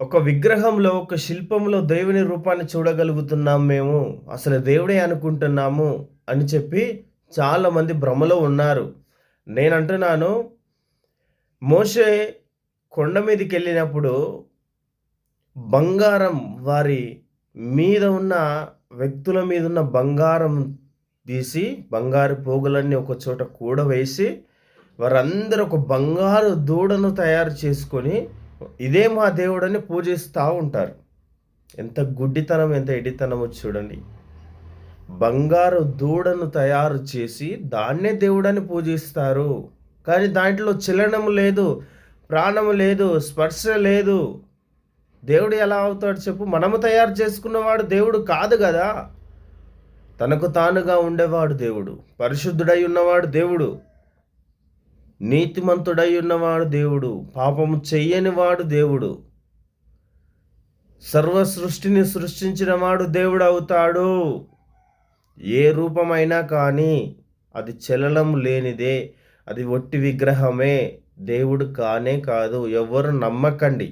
ఒక విగ్రహంలో, ఒక శిల్పంలో దేవుని రూపాన్ని చూడగలుగుతున్నాం మేము. అసలు దేవుడే అనుకుంటున్నాము అని చెప్పి చాలామంది భ్రమలో ఉన్నారు. నేనంటున్నాను, మోషే కొండ మీదకెళ్ళినప్పుడు బంగారం వారి మీద ఉన్న వ్యక్తుల మీదున్న బంగారం తీసి, బంగారు పోగులన్నీ ఒక చోట కూడవేసి, వారందరూ ఒక బంగారు దూడను తయారు చేసుకొని, ఇదే మా దేవుడని పూజిస్తా ఉంటారు. ఎంత గుడ్డితనం, ఎంత ఎడితనమో చూడండి. బంగారు దూడను తయారు చేసి, దాన్నే దేవుడని పూజిస్తారు. కానీ దాంట్లో చలనం లేదు, ప్రాణం లేదు, స్పర్శ లేదు. దేవుడు ఎలా అవుతాడు చెప్పు? మనము తయారు చేసుకున్నవాడు దేవుడు కాదు గదా! తనకు తానుగా ఉండేవాడు దేవుడు. పరిశుద్ధుడై ఉన్నవాడు దేవుడు. నీతిమంతుడై ఉన్నవాడు దేవుడు. పాపము చెయ్యనివాడు దేవుడు. సర్వ సృష్టిని సృష్టించినవాడు దేవుడవుతాడు. ఏ రూపమైనా కానీ అది చలనం లేనిదే. అది ఒట్టి విగ్రహమే. దేవుడు కానే కాదు. ఎవ్వరు నమ్మకండి.